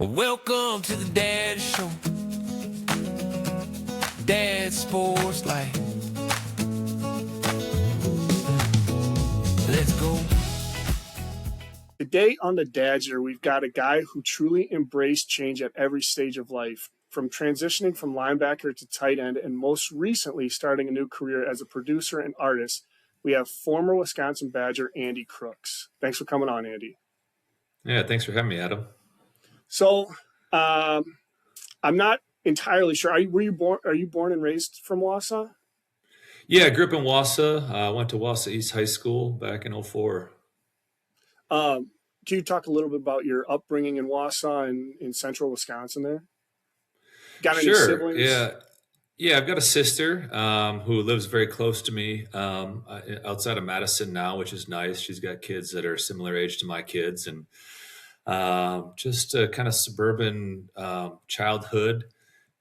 Welcome to the Dad Show. Dad Sports Life. Let's go. Today on the Dadger, we've got a guy who truly embraced change at every stage of life, from transitioning from linebacker to tight end, and most recently starting a new career as a producer and artist. We have former Wisconsin Badger Andy Crooks. Thanks for coming on, Andy. Yeah, thanks for having me, Adam. So, I'm not entirely sure. Are you born and raised from Wausau? Yeah, I grew up in Wausau. I went to Wausau East High School back in 04. Can you talk a little bit about your upbringing in Wausau and in central Wisconsin there? Got any siblings? Yeah, I've got a sister who lives very close to me outside of Madison now, which is nice. She's got kids that are similar age to my kids, and just a kind of suburban childhood.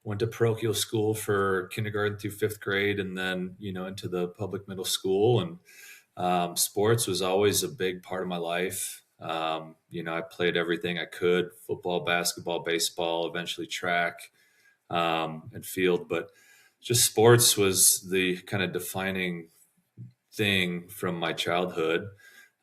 Went to parochial school for kindergarten through fifth grade, and then into the public middle school. And sports was always a big part of my life. I played everything I could: football, basketball, baseball, eventually track and field. But just sports was the kind of defining thing from my childhood.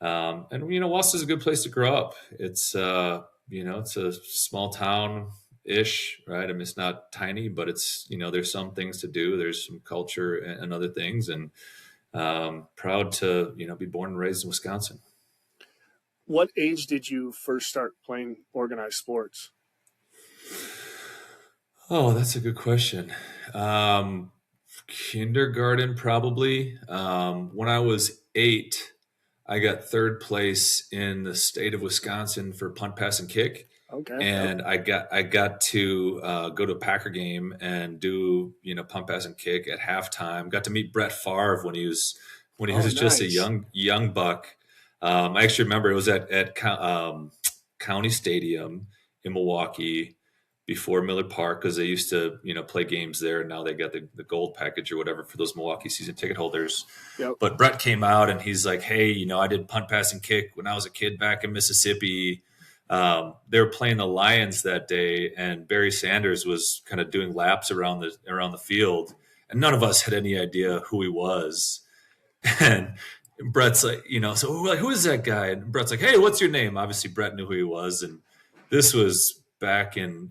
And Wausau is a good place to grow up. It's it's a small town ish, right? I mean, it's not tiny, but it's there's some things to do. There's some culture and other things, and proud to be born and raised in Wisconsin. What age did you first start playing organized sports? Oh, that's a good question. Kindergarten, probably. When I was 8, I got third place in the state of Wisconsin for punt, pass, and kick. Okay. And I got to go to a Packer game and do punt, pass, and kick at halftime. Got to meet Brett Favre when he was just a young buck. I actually remember it was at County Stadium in Milwaukee before Miller Park, because they used to play games there, and now they got the gold package or whatever for those Milwaukee season ticket holders. Yep. But Brett came out and he's like, "Hey, I did punt, pass, and kick when I was a kid back in Mississippi." They were playing the Lions that day, and Barry Sanders was kind of doing laps around the field, and none of us had any idea who he was. And Brett's like, so we're like, "Who is that guy?" And Brett's like, "Hey, what's your name?" Obviously, Brett knew who he was, and this was back in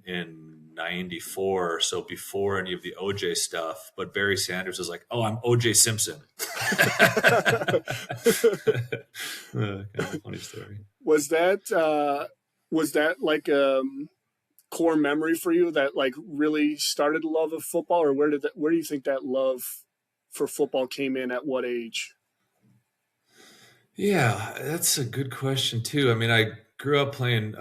94, so before any of the OJ stuff. But Barry Sanders was like, "Oh, I'm OJ Simpson." Kind of a funny story. Was that like a core memory for you that like really started the love of football, or where do you think that love for football came in at what age? Yeah, that's a good question too. I mean, I grew up playing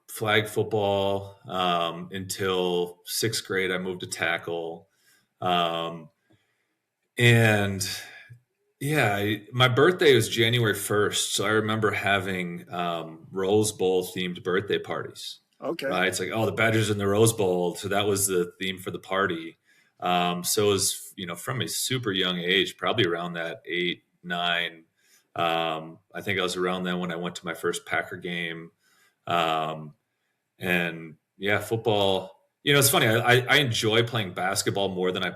flag football until sixth grade. I moved to tackle. And yeah, my birthday was January 1st. So I remember having Rose Bowl themed birthday parties. Okay. Right. It's like, oh, the Badgers in the Rose Bowl. So that was the theme for the party. So it was, from a super young age, probably around that 8, 9. I think I was around then when I went to my first Packer game. And yeah, football, it's funny. I enjoy playing basketball more than I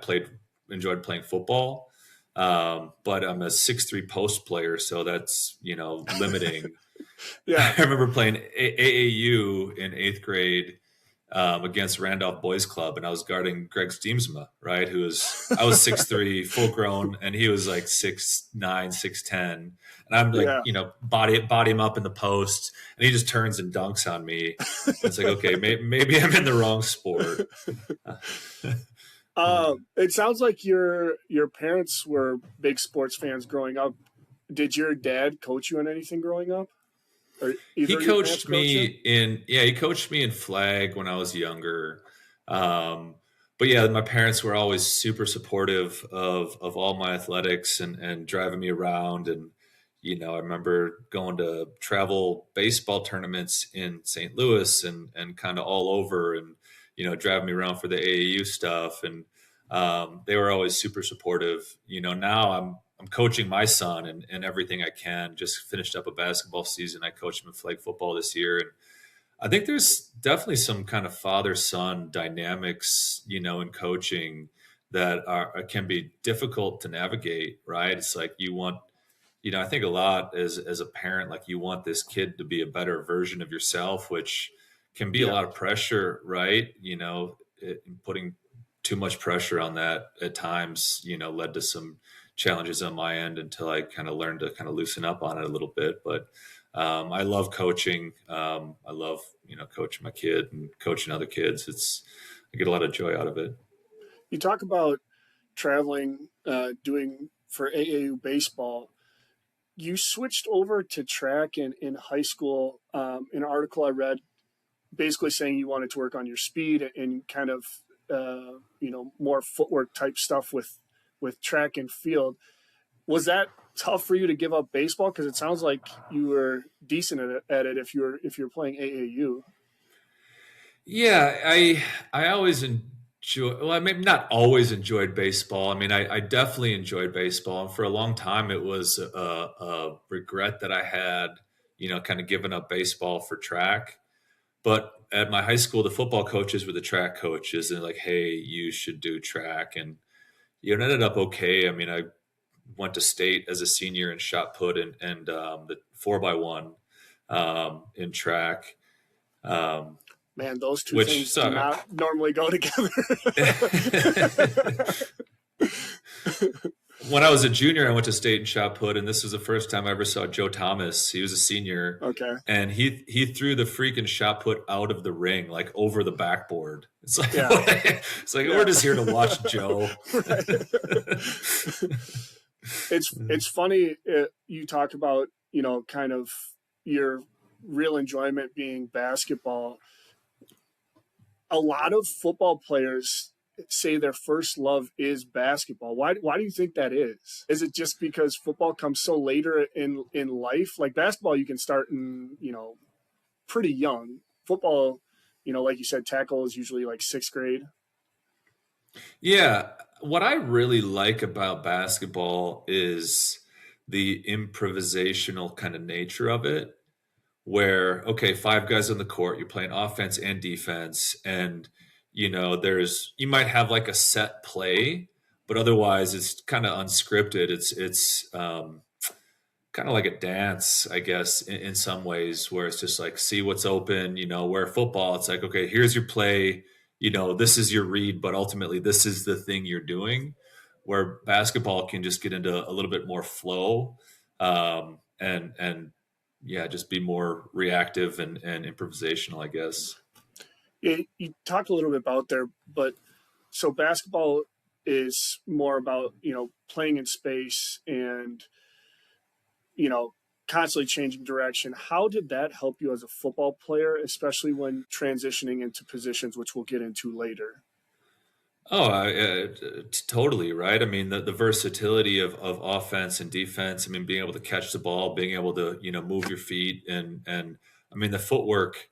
enjoyed playing football. But I'm a 6'3" post player, so that's, limiting. Yeah. I remember playing AAU in 8th grade against Randolph Boys Club, and I was guarding Greg Steemsma, right? I was 6'3", full grown, and he was like 6'9", 6'10", and I'm like, body him up in the post, and he just turns and dunks on me. It's like, okay, maybe I'm in the wrong sport. It sounds like your parents were big sports fans growing up. Did your dad coach you in anything growing up? Or he coached me in flag when I was younger. But yeah, my parents were always super supportive of all my athletics and driving me around. And, I remember going to travel baseball tournaments in St. Louis and kind of all over, and, driving me around for the AAU stuff. And they were always super supportive. Now I'm coaching my son and everything I can. Just finished up a basketball season. I coached him in flag football this year, and I think there's definitely some kind of father son dynamics, in coaching that can be difficult to navigate, right? It's like you want, I think a lot as a parent, like you want this kid to be a better version of yourself, which can be a Yeah. lot of pressure, right? Putting too much pressure on that at times, led to some challenges on my end until I kind of learned to kind of loosen up on it a little bit. But I love coaching. I love, coaching my kid and coaching other kids. I get a lot of joy out of it. You talk about traveling, doing for AAU baseball. You switched over to track in high school. In an article I read, basically saying you wanted to work on your speed and kind of more footwork type stuff with track and field. Was that tough for you to give up baseball? Because it sounds like you were decent at it if you're playing AAU. Yeah, I always enjoy. Well, I maybe not always enjoyed baseball. I mean, I definitely enjoyed baseball, and for a long time, it was a regret that I had, kind of given up baseball for track. But at my high school, the football coaches were the track coaches, and like, hey, you should do track, and it ended up okay. I mean, I went to state as a senior and shot put and the 4x1 in track. Um, Man, those two which things do so not normally go together. when I was a junior, I went to state and shot put, and this was the first time I ever saw Joe Thomas. He was a senior, Okay. and he threw the freaking shot put out of the ring, like over the backboard. It's like, Yeah. it's like we're just here to watch Joe. It's funny you talk about kind of your real enjoyment being basketball. A lot of football players say their first love is basketball. Why do you think that is? Is it just because football comes so later in life? Like basketball you can start in, pretty young. Football, like you said, tackle is usually like 6th grade. Yeah, what I really like about basketball is the improvisational kind of nature of it, where okay, five guys on the court, you're playing offense and defense, and you might have like a set play, but otherwise it's kind of unscripted. It's kind of like a dance, I guess, in some ways, where it's just like see what's open. Where football, it's like okay, here's your play. This is your read, but ultimately this is the thing you're doing. Where basketball can just get into a little bit more flow, and yeah, just be more reactive and improvisational, I guess. You talked a little bit about there, but so basketball is more about playing in space and you know constantly changing direction. How did that help you as a football player, especially when transitioning into positions, which we'll get into later? Oh, totally right. I mean, the versatility of offense and defense. I mean, being able to catch the ball, being able to move your feet, and I mean the footwork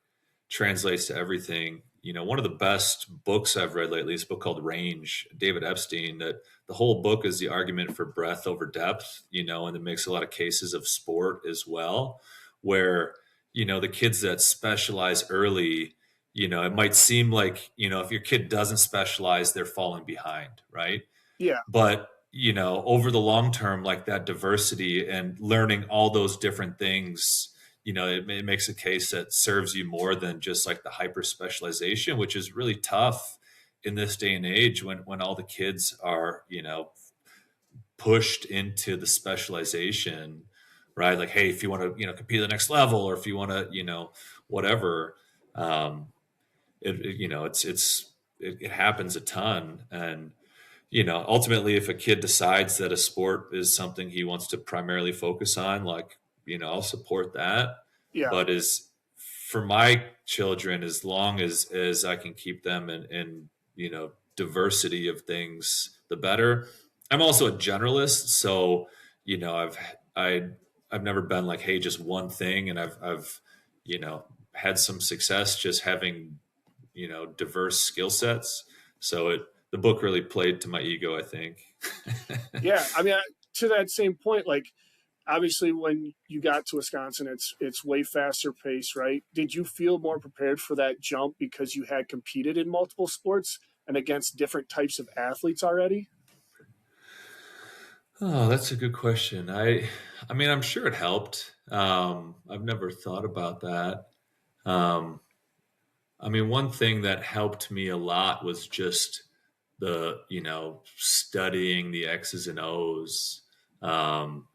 translates to everything. One of the best books I've read lately is a book called Range, David Epstein. That the whole book is the argument for breadth over depth. And it makes a lot of cases of sport as well, where the kids that specialize early, it might seem like, if your kid doesn't specialize, they're falling behind, right? Yeah, But, over the long term, like that diversity and learning all those different things, it makes a case that serves you more than just like the hyper specialization, which is really tough in this day and age when all the kids are, pushed into the specialization, right? Like, hey, if you want to, compete at the next level, or if you want to, whatever, um, it happens a ton. And ultimately, if a kid decides that a sport is something he wants to primarily focus on, like, I'll support that. yeah, But as for my children, as long as I can keep them in diversity of things, the better. I'm also a generalist, so I I've never been like, hey, just one thing. And I've you know had some success just having diverse skill sets. So the book really played to my ego, I think. yeah. I mean, to that same point, like obviously when you got to Wisconsin, it's way faster pace, right? Did you feel more prepared for that jump because you had competed in multiple sports and against different types of athletes already? Oh, that's a good question. I mean, I'm sure it helped. I've never thought about that. Um, I mean, one thing that helped me a lot was just studying the X's and O's. Um,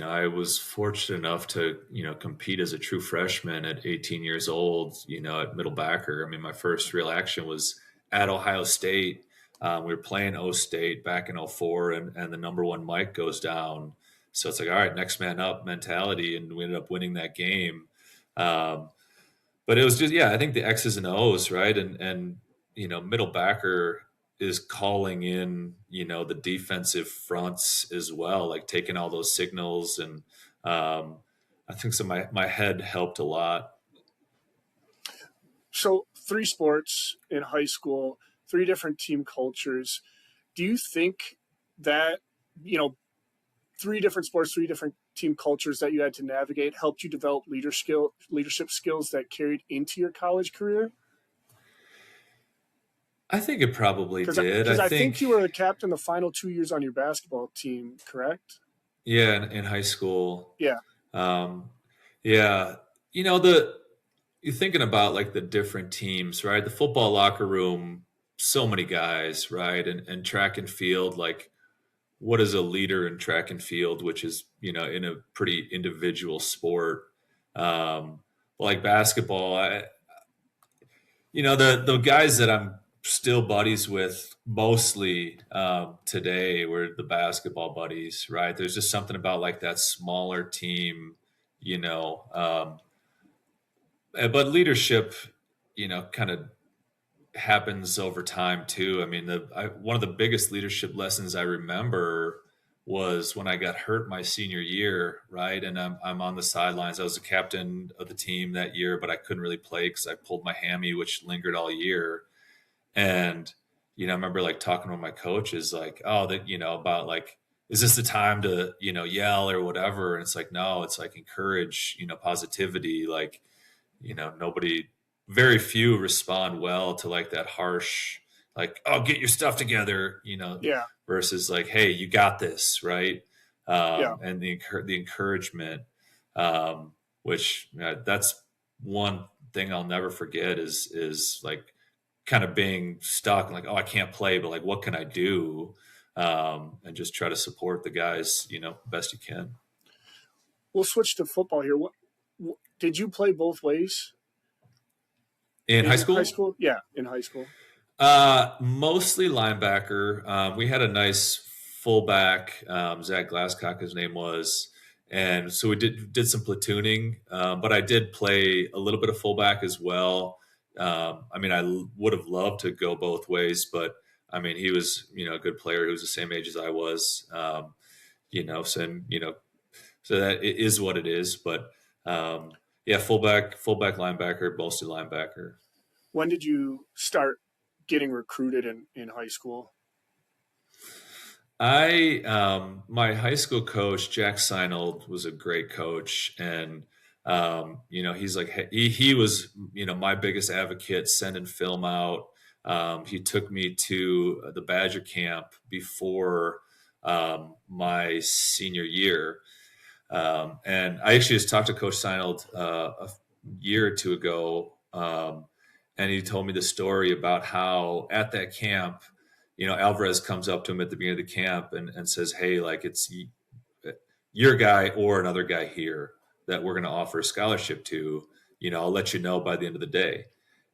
I was fortunate enough to, compete as a true freshman at 18 years old, at middle backer. I mean, my first real action was at Ohio State. We were playing O State back in '04, and the number one mic goes down. So it's like, all right, next man up mentality. And we ended up winning that game. Um, but it was just, yeah, I think the X's and O's, right? And middle backer is calling in, the defensive fronts as well, like taking all those signals. And I think so my head helped a lot. So, three sports in high school, three different team cultures. Do you think that, you know, three different sports, three different team cultures that you had to navigate helped you develop leadership skills that carried into your college career? I think it probably did. Because I I think you think, were a captain the final 2 years on your basketball team, correct? yeah, in high school. Yeah, Um, yeah, the you're thinking about like the different teams, right? The football locker room, so many guys, right? And track and field, like what is a leader in track and field, which is, in a pretty individual sport. Like basketball, the guys that I'm still buddies with mostly today were the basketball buddies, right? There's just something about like that smaller team, you know. But leadership, kind of happens over time too. I mean, one of the biggest leadership lessons I remember was when I got hurt my senior year, right? And I'm on the sidelines. I was the captain of the team that year, but I couldn't really play because I pulled my hammy, which lingered all year. And I remember like talking with my coaches, like, oh, that about like, is this the time to yell or whatever? And it's like, no, it's like encourage positivity, like nobody, very few respond well to like that harsh, like, oh, get your stuff together, yeah, versus like, hey, you got this, right? yeah. And the encouragement, um, which that's one thing I'll never forget is like kind of being stuck, like, oh, I can't play, but like, what can I do? And just try to support the guys, best you can. We'll switch to football here. What did you play both ways In high in high school, school? Yeah, in high school. mostly linebacker. We had a nice fullback, Zach Glasscock, his name was, and so we did some platooning. But I did play a little bit of fullback as well. I mean, would have loved to go both ways, but I mean, he was a good player. He was the same age as I was. So and, so that it is what it is. But yeah, fullback, linebacker, mostly linebacker. When did you start getting recruited in high school? My high school coach, Jack Seinold, was a great coach. And, he's like, he was, my biggest advocate sending film out. He took me to the Badger camp before, my senior year. And I actually just talked to Coach Seinold, a year or two ago. And he told me the story about how at that camp, Alvarez comes up to him at the beginning of the camp and says, hey, like it's your guy or another guy here that we're going to offer a scholarship to. I'll let you know by the end of the day.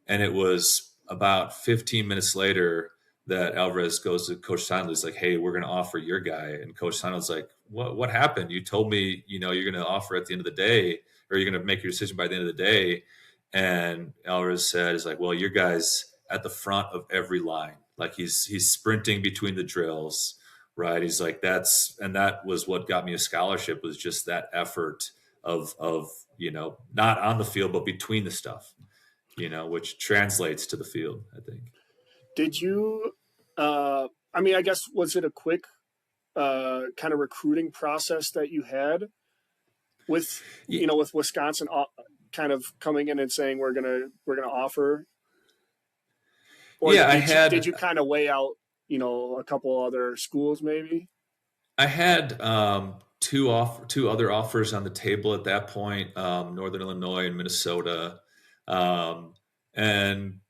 And it was about 15 minutes later that Alvarez goes to Coach Seinold. He's like, hey, we're going to offer your guy. And Coach Seinold's like, what happened? You told me, you're going to offer at the end of the day, or you're going to make your decision by the end of the day. And Alvarez said, "Is like, well, your guy's at the front of every line. Like he's sprinting between the drills, right? He's like, that was what got me a scholarship, was just that effort of not on the field but between the stuff, which translates to the field, I think." Did you? I mean, I guess was it a quick kind of recruiting process that you had, with Y- with Wisconsin kind of coming in and saying we're gonna offer, or Yeah, did you kind of weigh out a couple other schools maybe? I had two other offers on the table at that point, Northern Illinois and Minnesota. Um, and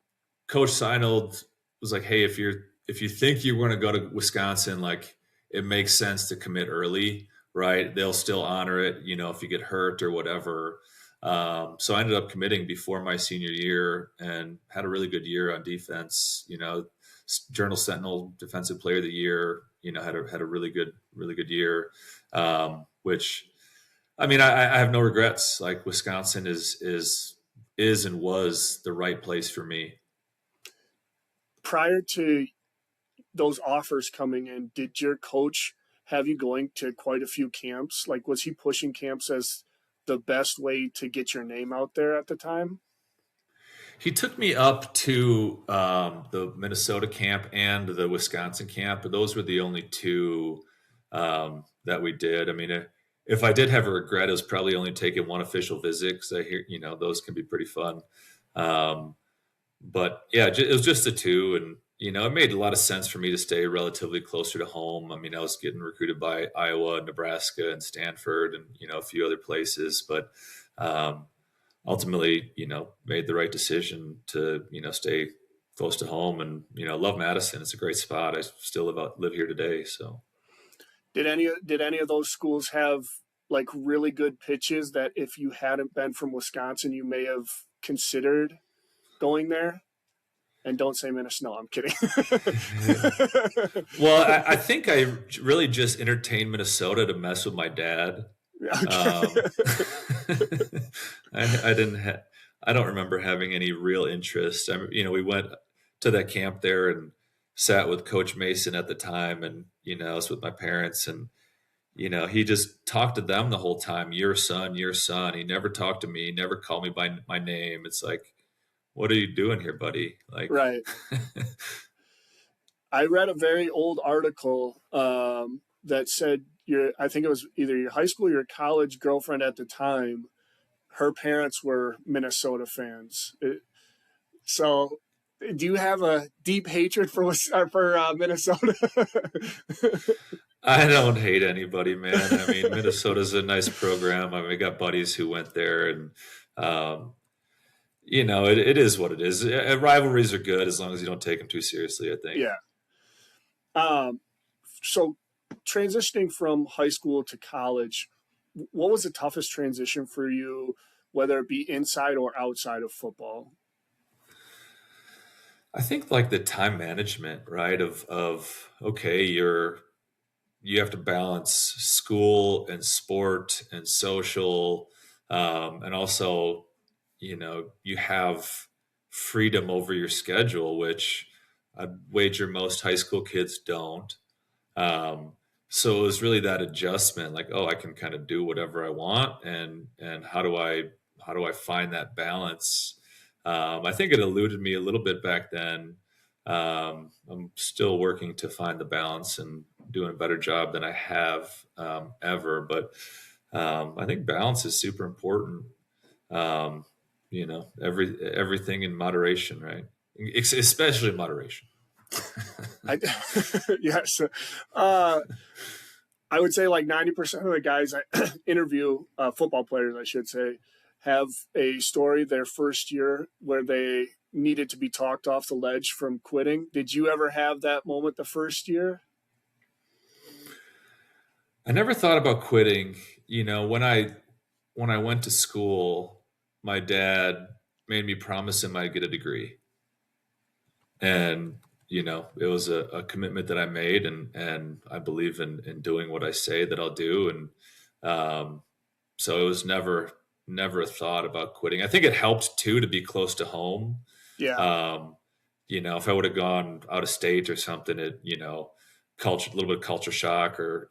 Coach Seinold was like, "Hey, if you think you're going to go to Wisconsin, like it makes sense to commit early, right? They'll still honor it, if you get hurt or whatever." So I ended up committing before my senior year and had a really good year on defense. Journal Sentinel Defensive Player of the Year. Had a really good year. Which, I mean, I have no regrets. Like Wisconsin is and was the right place for me. Prior to those offers coming in, did your coach have you going to quite a few camps? Like, was he pushing camps as the best way to get your name out there at the time? He took me up to the Minnesota camp and the Wisconsin camp, but those were the only two that we did. I mean, if I did have a regret, it was probably only taking one official visit because I hear, those can be pretty fun. Um, but yeah, it was just the two. And, it made a lot of sense for me to stay relatively closer to home. I mean, I was getting recruited by Iowa, Nebraska, and Stanford and, a few other places. But ultimately, made the right decision to, stay close to home and, love Madison. It's a great spot. I still live here today. So Did any of those schools have like really good pitches that if you hadn't been from Wisconsin, you may have considered going there? And don't say Minnesota. No, I'm kidding. well, I think I really just entertained Minnesota to mess with my dad. Um, I didn't. I don't remember having any real interest. We went to that camp there and sat with Coach Mason at the time, and I was with my parents, and he just talked to them the whole time. Your son, your son. He never talked to me. Never called me by my name. It's like, what are you doing here, buddy? Like, Right. I read a very old article that said I think it was either your high school or your college girlfriend at the time, her parents were Minnesota fans. So, do you have a deep hatred for Minnesota? I don't hate anybody, man. I mean, Minnesota's a nice program. I mean, I got buddies who went there, and it is what it is. Rivalries are good as long as you don't take them too seriously, I think. Yeah. So transitioning from high school to college, what was the toughest transition for you, whether it be inside or outside of football? I think like the time management, right? Of okay, you have to balance school and sport and social, and also, you have freedom over your schedule, which I'd wager most high school kids don't. Um, so it was really that adjustment, like, oh, I can kind of do whatever I want, and how do I find that balance? I think it eluded me a little bit back then. I'm still working to find the balance and doing a better job than I have ever. But I think balance is super important. Everything in moderation, right? Especially moderation. Yes. I would say like 90% of the guys I interview, football players, I should say, have a story their first year where they needed to be talked off the ledge from quitting. Did you ever have that moment the first year? I never thought about quitting. When I went to school, my dad made me promise him I'd get a degree. And, it was a commitment that I made, and I believe in doing what I say that I'll do. And so it was never a thought about quitting. I think it helped too to be close to home. Yeah. If I would have gone out of state or something, a little bit of culture shock or,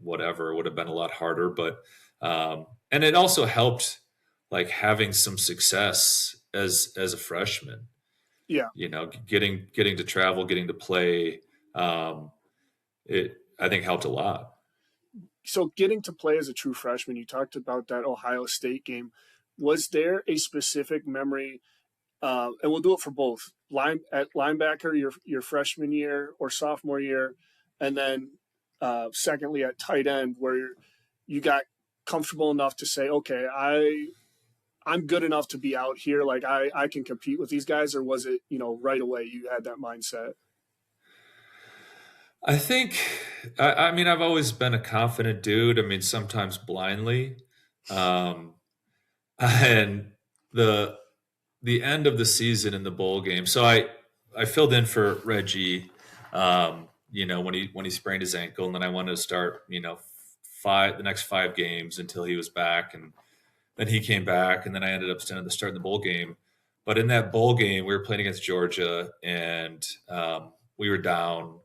whatever, would have been a lot harder. But, and it also helped like having some success as a freshman, Yeah. getting to travel, getting to play. I think helped a lot. So getting to play as a true freshman, you talked about that Ohio State game. Was there a specific memory? And we'll do it for both at linebacker your freshman year or sophomore year, and then secondly at tight end where you got comfortable enough to say, okay, I'm good enough to be out here. Like I can compete with these guys, or was it, right away you had that mindset? I think, I mean, I've always been a confident dude. I mean, sometimes blindly. Um, and the end of the season in the bowl game. So I filled in for Reggie, when he sprained his ankle, and then I wanted to start, the next 5 games until he was back, and then he came back, and then I ended up starting the bowl game. But in that bowl game, we were playing against Georgia, and we were down,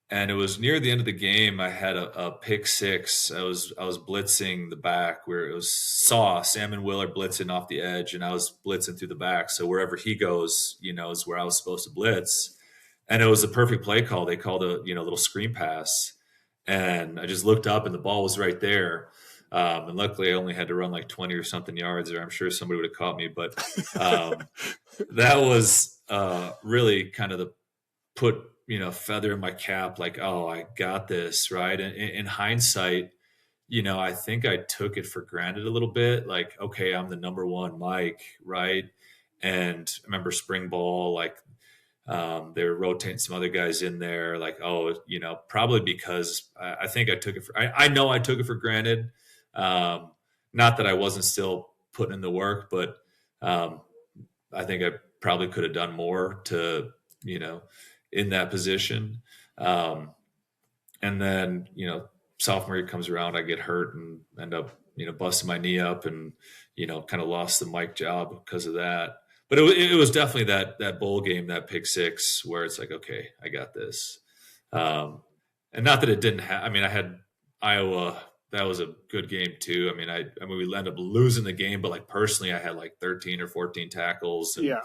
and it was near the end of the game. I had a pick six. I was blitzing the back where it was Sam and Will are blitzing off the edge, and I was blitzing through the back. So wherever he goes, is where I was supposed to blitz. And it was a perfect play call. They called a little screen pass, and I just looked up, and the ball was right there. And luckily, I only had to run like 20 or something yards, or I'm sure somebody would have caught me. But that was really kind of the put feather in my cap, like, oh, I got this, right? And in hindsight, I think I took it for granted a little bit, like, okay, I'm the number one Mike, right? And I remember spring ball, like, they were rotating some other guys in there, like, oh, probably because I think I took it for, I know I took it for granted. Not that I wasn't still putting in the work, but I think I probably could have done more to, in that position. And then, sophomore year comes around, I get hurt and end up, busting my knee up, and, kind of lost the Mike job because of that. But it was definitely that bowl game, that pick six, where it's like, okay, I got this. And not that it didn't have, I mean, I had Iowa. That was a good game too. I mean, we ended up losing the game, but like personally, I had like 13 or 14 tackles, and Yeah.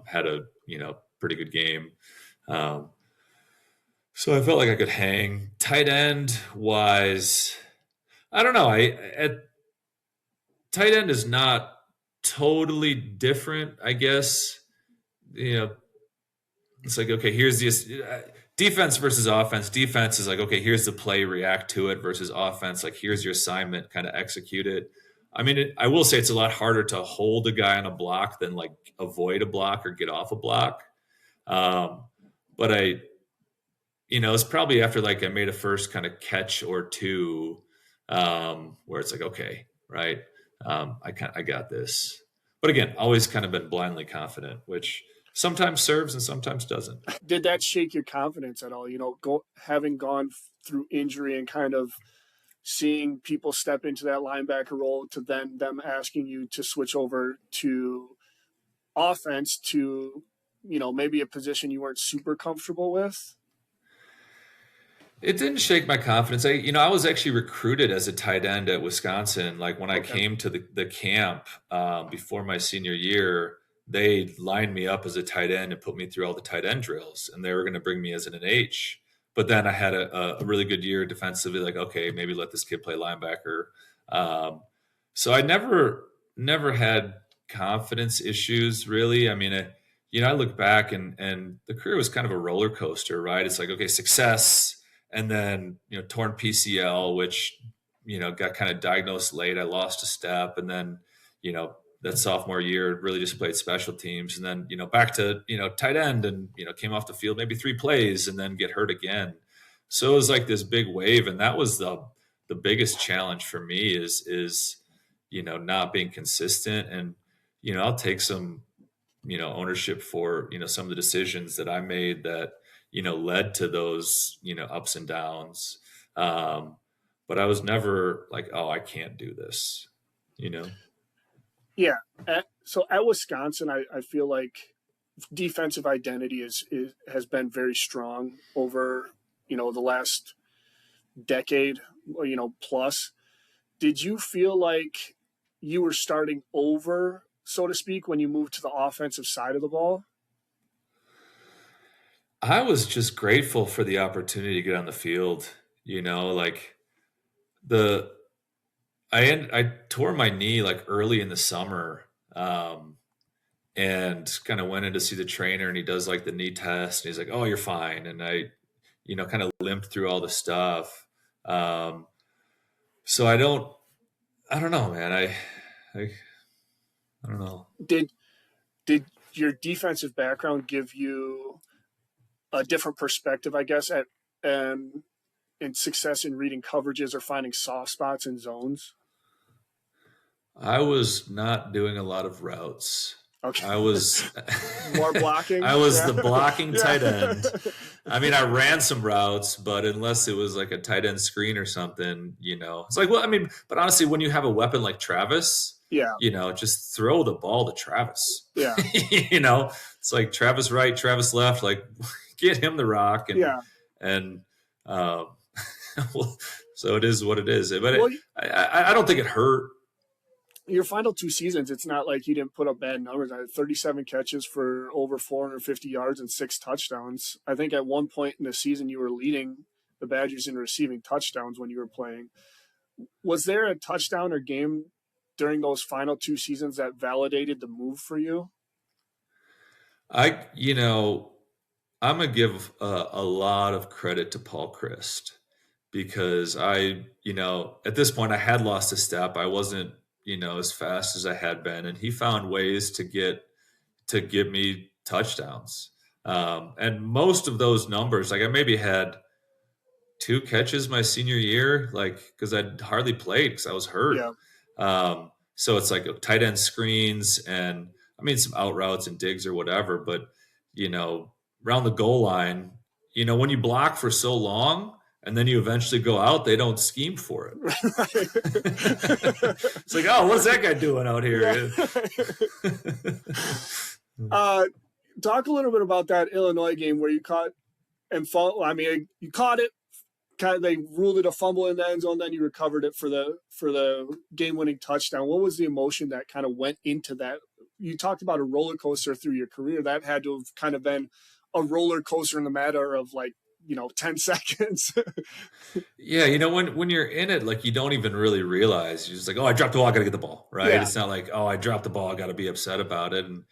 had a, pretty good game. So I felt like I could hang. Tight end wise, I don't know. At tight end is not totally different, I guess. It's like, okay, here's this defense versus offense. Defense is like, okay, here's the play, react to it, versus offense, like, here's your assignment, kind of execute it. I mean, I will say it's a lot harder to hold a guy on a block than like avoid a block or get off a block. But it's probably after like I made a first kind of catch or two, where it's like, okay, right. I got this. But again, always kind of been blindly confident, which sometimes serves and sometimes doesn't. Did that shake your confidence at all? Having gone through injury and kind of seeing people step into that linebacker role, to then them asking you to switch over to offense, to, maybe a position you weren't super comfortable with? It didn't shake my confidence. I was actually recruited as a tight end at Wisconsin. Like when I came to the camp before my senior year, they lined me up as a tight end and put me through all the tight end drills, and they were going to bring me as an H. But then I had a really good year defensively. Like, okay, maybe let this kid play linebacker. So I never had confidence issues really. I mean, I look back and the career was kind of a roller coaster, right? It's like, okay, success. And then, torn PCL, which, got kind of diagnosed late. I lost a step. And then, that sophomore year really just played special teams. And then, back to, tight end, and, came off the field maybe 3 plays and then get hurt again. So it was like this big wave. And that was the biggest challenge for me is, not being consistent. And, I'll take some, ownership for, some of the decisions that I made that, led to those, ups and downs. But I was never like, oh, I can't do this, Yeah. So at Wisconsin, I feel like defensive identity has been very strong over, the last decade, plus. Did you feel like you were starting over, so to speak, when you moved to the offensive side of the ball? I was just grateful for the opportunity to get on the field, like the I tore my knee like early in the summer, and kind of went in to see the trainer, and he does like the knee test, and he's like, "Oh, you're fine," and I, kind of limped through all the stuff. Um, so I don't know, man. I, I don't know. Did did your defensive background give you a different perspective, I guess, at and success in reading coverages or finding soft spots in zones? I was not doing a lot of routes. Okay. I was More blocking? I was Yeah. the blocking Yeah. tight end. I mean, I ran some routes, but unless it was like a tight end screen or something, it's like, well, I mean, but honestly, when you have a weapon like Travis, Yeah. just throw the ball to Travis. Yeah. It's like Travis right, Travis left, like get him the rock, and Yeah. and um, well, so it is what it is. But Well, I don't think it hurt. your final 2 seasons, it's not like you didn't put up bad numbers. I had 37 catches for over 450 yards and 6 touchdowns. I think at one point in the season, you were leading the Badgers in receiving touchdowns when you were playing. Was there a touchdown or game during those final 2 seasons that validated the move for you? I'm gonna give a lot of credit to Paul Christ, because at this point I had lost a step. I wasn't, as fast as I had been, and he found ways to give me touchdowns. And most of those numbers, like I maybe had 2 catches my senior year, like because I'd hardly played because I was hurt. Yeah. So it's like tight end screens, and I mean some out routes and digs or whatever, but around the goal line, when you block for so long and then you eventually go out, they don't scheme for it. It's like, oh, what's that guy doing out here? Yeah. Talk a little bit about that Illinois game where you caught and fall. I mean, you caught it. They ruled it a fumble in the end zone. Then you recovered it for the game-winning touchdown. What was the emotion that kind of went into that? You talked about a roller coaster through your career. That had to have kind of been a roller coaster in the matter of 10 seconds. Yeah, when you're in it, like you don't even really realize. You're just like, oh, I dropped the ball, I got to get the ball, right? Yeah. It's not like, oh, I dropped the ball, I got to be upset about it. And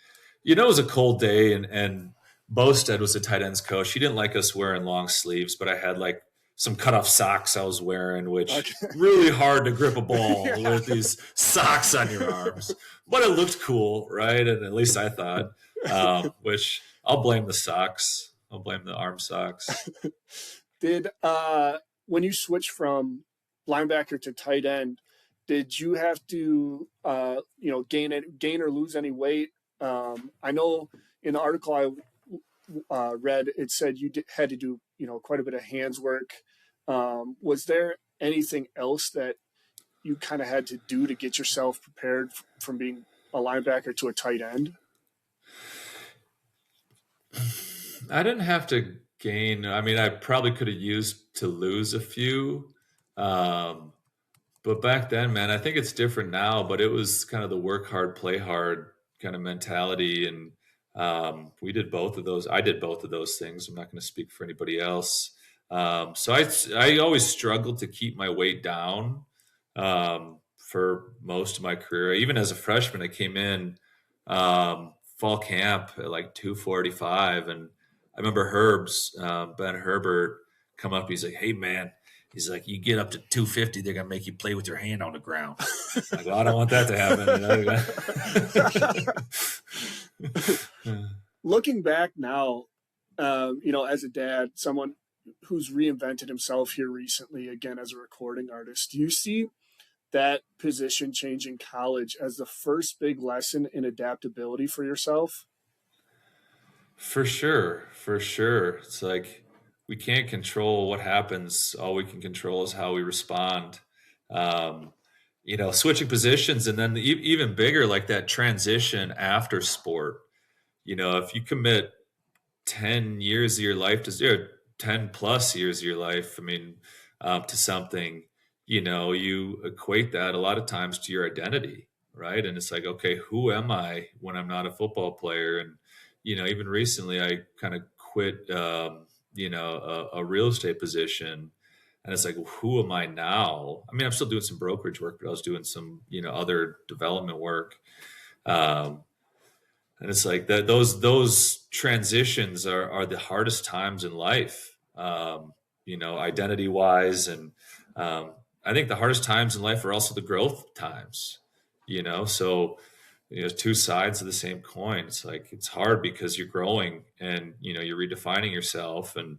it was a cold day, and Bosted was the tight ends coach. He didn't like us wearing long sleeves, but I had like some cutoff socks I was wearing, which really hard to grip a ball with these socks on your arms. But it looked cool, right? And at least I thought, which I'll blame the socks. I'll blame the arm socks. Did when you switched from linebacker to tight end, did you have to gain or lose any weight? I know in the article I read, it said you had to do quite a bit of hands work. Was there anything else that you kind of had to do to get yourself prepared from being a linebacker to a tight end? I didn't have to gain. I mean, I probably could have used to lose a few. But back then, man, I think it's different now, but it was kind of the work hard, play hard kind of mentality. And we did both of those. I did both of those things. I'm not going to speak for anybody else. So I always struggled to keep my weight down for most of my career. Even as a freshman, I came in fall camp at like 245, and I remember Ben Herbert come up. He's like, "Hey man," he's like, "you get up to 250, they're gonna make you play with your hand on the ground." I'm like, well, I don't want that to happen. Looking back now, as a dad, someone who's reinvented himself here recently, again, as a recording artist, do you see that position change in college as the first big lesson in adaptability for yourself? For sure. It's like we can't control what happens. All we can control is how we respond. Switching positions, and then even bigger, like that transition after sport. If you commit 10 years of your life to 10 plus years of your life, to something, you equate that a lot of times to your identity, right? And it's like, okay, who am I when I'm not a football player? And, even recently I kind of quit, a real estate position. And it's like, who am I now? I mean, I'm still doing some brokerage work, but I was doing some, other development work. Um, and it's like that, those transitions are the hardest times in life, identity wise. And I think the hardest times in life are also the growth times, so, two sides of the same coin. It's like, it's hard because you're growing and, you're redefining yourself, and,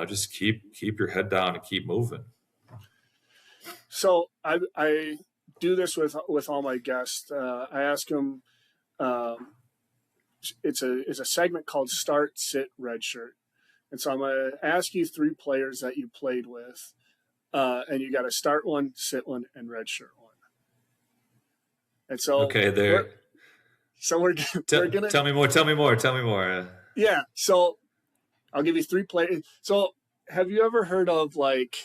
just keep your head down and keep moving. So I do this with all my guests. I ask them. It's a segment called Start, Sit, Redshirt, and so I'm gonna ask you three players that you played with, and you got to start one, sit one, and redshirt one. And so Okay, there. we're gonna tell me more. Yeah. So I'll give you three players. So have you ever heard of like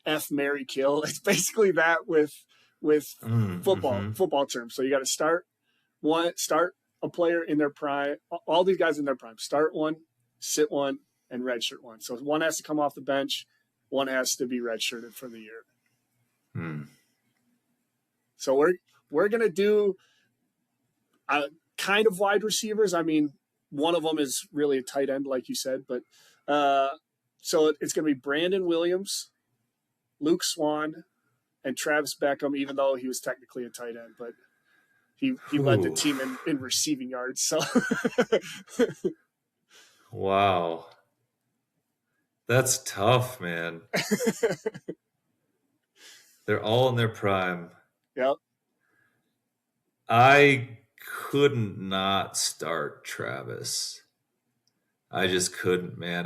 F, Marry, Kill? It's basically that with football terms. So you got to start a player in their prime. All these guys in their prime. Start one, sit one, and redshirt one. So one has to come off the bench. One has to be redshirted for the year. So we're gonna do kind of wide receivers. I mean, one of them is really a tight end, like you said. But so it's gonna be Brandon Williams, Luke Swan, and Travis Beckham. Even though he was technically a tight end, but he led the team in receiving yards. So wow. That's tough, man. They're all in their prime. Yep. I couldn't not start Travis. I just couldn't, man.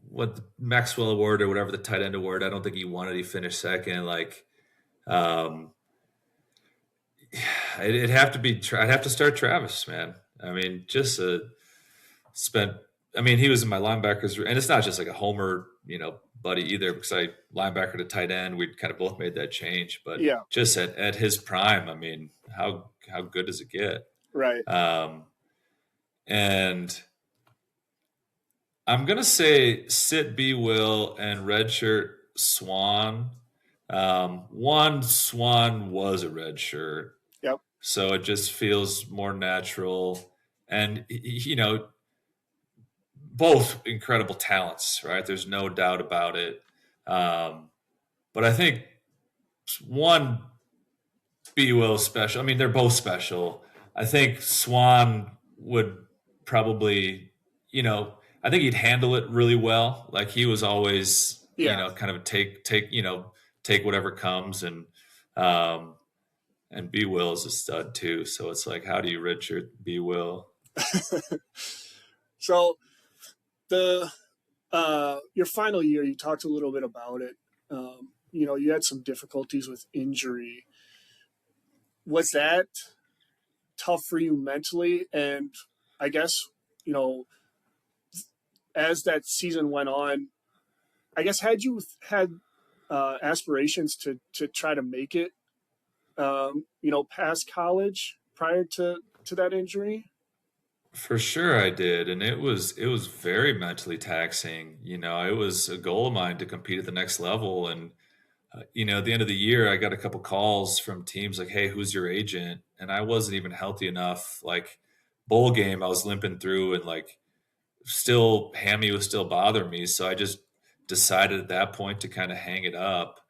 What the Maxwell Award or whatever, the tight end award, I don't think he won it. He finished second. Like, it'd have to be, I'd have to start Travis, man. I mean, he was in my linebackers, and it's not just like a homer, buddy either, because I linebacker to tight end, we kind of both made that change. But just at his prime, I mean, how good does it get? Right. And I'm gonna say sit B Will and redshirt Swan. One Swan was a redshirt. Yep. So it just feels more natural, and both incredible talents, right? There's no doubt about it. But I think one B Will special. I mean, they're both special. I think Swan would probably, I think he'd handle it really well. Like he was always, kind of take whatever comes, and B Will is a stud too. So it's like, how do you redshirt B Will? So your final year, you talked a little bit about it. You had some difficulties with injury. Was that tough for you mentally? And I guess, as that season went on, I guess had you had aspirations to try to make it, past college prior to that injury? For sure I did. And it was very mentally taxing. It was a goal of mine to compete at the next level. And, at the end of the year, I got a couple calls from teams like, hey, who's your agent? And I wasn't even healthy enough. Like bowl game, I was limping through, and like still hammy was still bothering me. So I just decided at that point to kind of hang it up.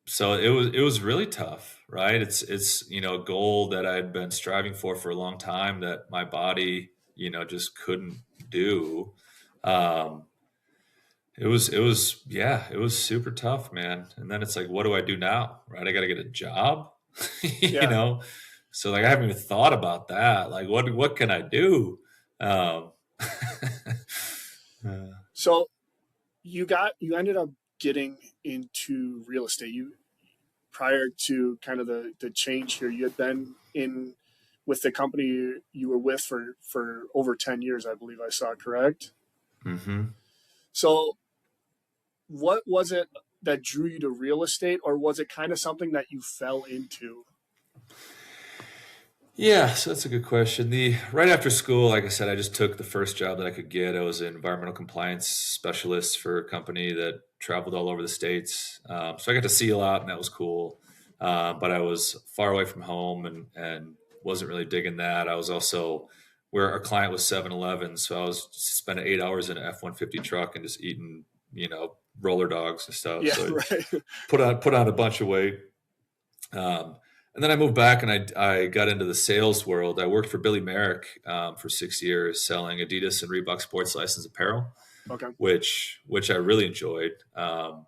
So it was really tough, right? It's a goal that I'd been striving for a long time that my body, just couldn't do. It was super tough, man. And then it's like, what do I do now? Right? I got to get a job, So like, I haven't even thought about that. Like, what can I do? So you ended up getting into real estate. Prior to kind of the change here, you had been in with the company you were with for over 10 years, I believe I saw, correct? Mm-hmm. So what was it that drew you to real estate, or was it kind of something that you fell into? Yeah, so that's a good question. The right after school, like I said, I just took the first job that I could get. I was an environmental compliance specialist for a company that traveled all over the states. So I got to see a lot, and that was cool. But I was far away from home and wasn't really digging that. I was also where our client was 7-Eleven, so I was spending 8 hours in an F-150 truck and just eating, roller dogs and stuff. Yeah, So it right. put on a bunch of weight. Um, and then I moved back and I got into the sales world. I worked for Billy Merrick for 6 years selling Adidas and Reebok sports license apparel, Okay. which I really enjoyed. And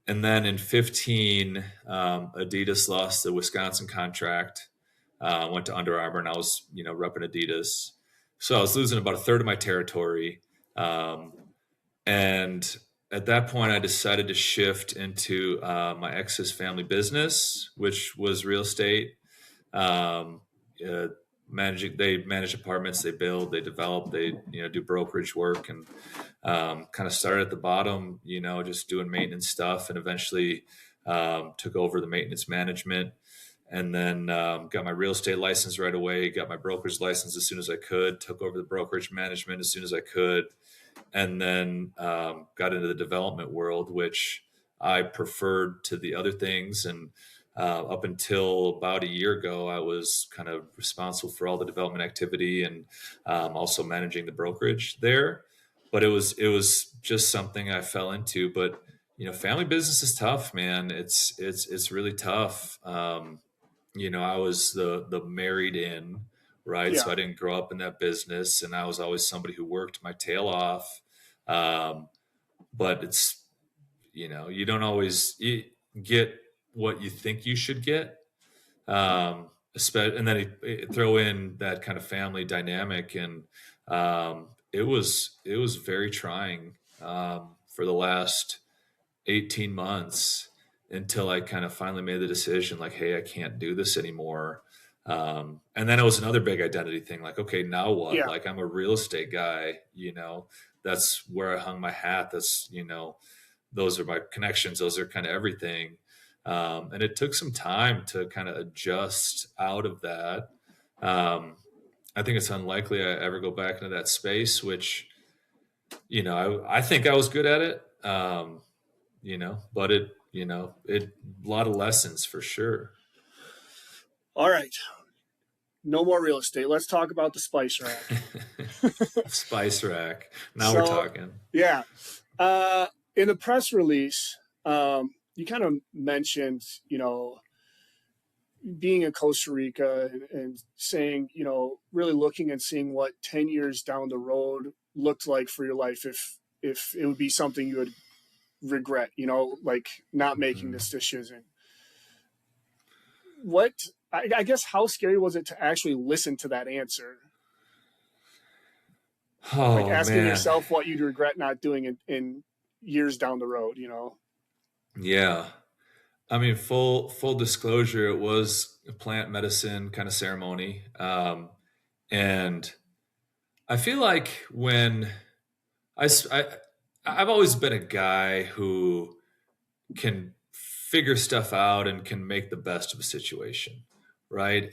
then in 15, Adidas lost the Wisconsin contract, went to Under Armour, and I was, repping Adidas. So I was losing about a third of my territory. Um, and at that point, I decided to shift into my ex's family business, which was real estate. Um, uh, they manage apartments, they build, they develop, they do brokerage work, and kind of started at the bottom, just doing maintenance stuff, and eventually took over the maintenance management. And then got my real estate license right away, got my brokerage license as soon as I could, took over the brokerage management as soon as I could, and then got into the development world, which I preferred to the other things. And up until about a year ago, I was kind of responsible for all the development activity and also managing the brokerage there. But it was just something I fell into. But family business is tough, man. It's really tough. I was the married in, right? Yeah. So I didn't grow up in that business, and I was always somebody who worked my tail off. Um, but it's, you don't always get what you think you should get. And then throw in that kind of family dynamic, and it was very trying for the last 18 months until I kind of finally made the decision, like, hey, I can't do this anymore. And then it was another big identity thing, like, okay, now what? Yeah. Like, I'm a real estate guy, that's where I hung my hat. That's, those are my connections. Those are kind of everything. And it took some time to kind of adjust out of that. I think it's unlikely I ever go back into that space, which, I think I was good at it. But a lot of lessons for sure. All right. No more real estate. Let's talk about the spice rack. Spice rack. Now we're talking. Yeah. In the press release, you kind of mentioned, being in Costa Rica and saying, really looking and seeing what 10 years down the road looked like for your life, if it would be something you would regret, like not making this decision. I guess how scary was it to actually listen to that answer? Oh, like asking man. yourself what you'd regret not doing in years down the road, Yeah. I mean, full disclosure, it was a plant medicine kind of ceremony. And I feel like when I've always been a guy who can figure stuff out and can make the best of a situation, right?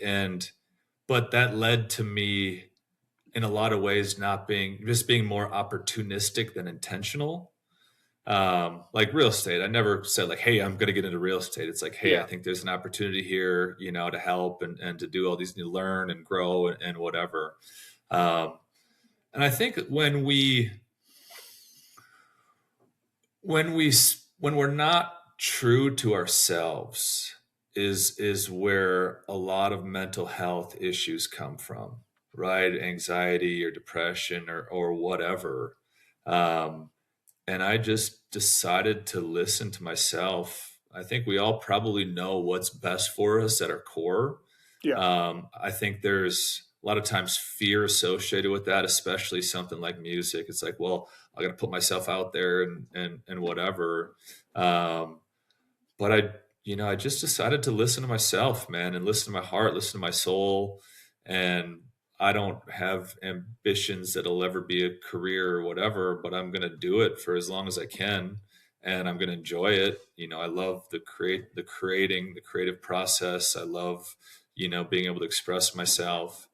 But that led to me in a lot of ways not being more opportunistic than intentional. Like real estate, I never said like, hey, I'm going to get into real estate. It's like, hey, Yeah. I think there's an opportunity here, to help and to do all these new learn and grow and whatever. And I think when we're not true to ourselves is where a lot of mental health issues come from, right? Anxiety or depression or whatever. And I just decided to listen to myself. I think we all probably know what's best for us at our core. Yeah. I think there's a lot of times fear associated with that, especially something like music. It's like, well, I got to put myself out there and whatever. But I just decided to listen to myself, man, and listen to my heart, listen to my soul. And I don't have ambitions that'll ever be a career or whatever, but I'm going to do it for as long as I can. And I'm going to enjoy it. I love the creative process. I love, being able to express myself.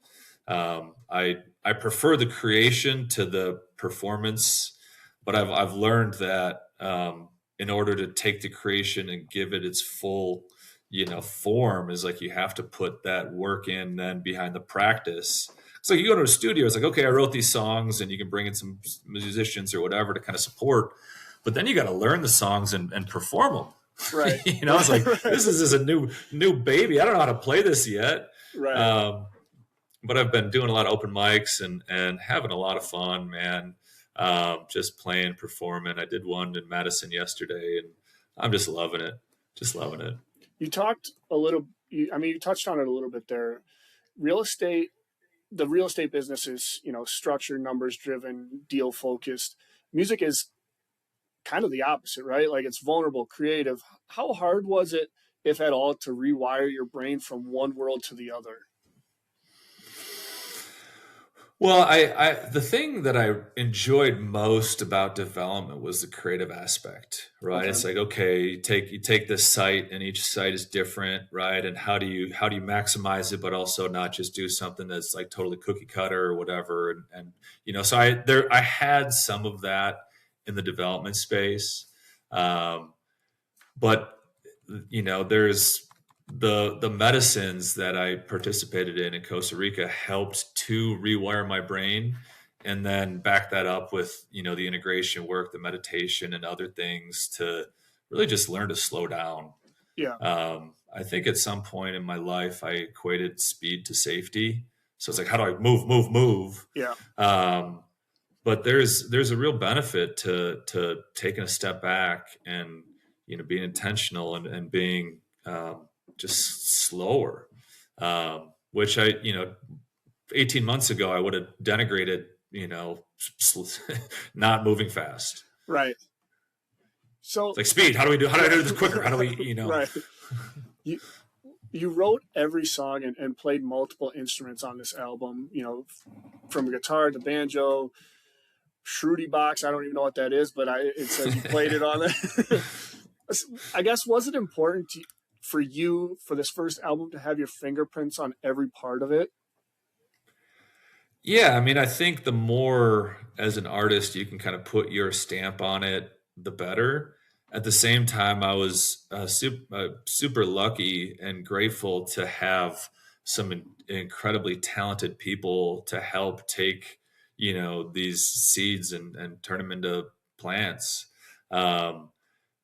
I prefer the creation to the performance, but I've learned that in order to take the creation and give it its full form, is like you have to put that work in then behind the practice. So you go to a studio, it's like, okay, I wrote these songs, and you can bring in some musicians or whatever to kind of support, but then you got to learn the songs and perform them. Right. It's like, this is a new baby. I don't know how to play this yet. Right. But I've been doing a lot of open mics and having a lot of fun, man. Just playing, performing. I did one in Madison yesterday, and I'm just loving it. Just loving it. You touched on it a little bit there. The real estate business is, structured, numbers driven, deal focused. Music is kind of the opposite, right? Like, it's vulnerable, creative. How hard was it, if at all, to rewire your brain from one world to the other? Well, the thing that I enjoyed most about development was the creative aspect, right? Okay. It's like, okay, you take this site, and each site is different, right? And how do you maximize it, but also not just do something that's like totally cookie cutter or whatever. So I had some of that in the development space, but there's the medicines that I participated in Costa Rica helped to rewire my brain, and then back that up with, the integration work, the meditation, and other things to really just learn to slow down. Yeah. I think at some point in my life, I equated speed to safety. So it's like, how do I move? Yeah. But there's a real benefit to taking a step back and, being intentional and being, just slower, which 18 months ago, I would have denigrated, not moving fast. Right. So it's like, speed. How do I do this quicker? How do we, Right. You wrote every song and played multiple instruments on this album, from guitar to banjo, Shruti box. I don't even know what that is, but it says you played it on there. I guess, was it important for you, for this first album, to have your fingerprints on every part of it? Yeah, I mean, I think the more as an artist you can kind of put your stamp on it, the better. At the same time, I was super lucky and grateful to have some incredibly talented people to help take, these seeds and turn them into plants.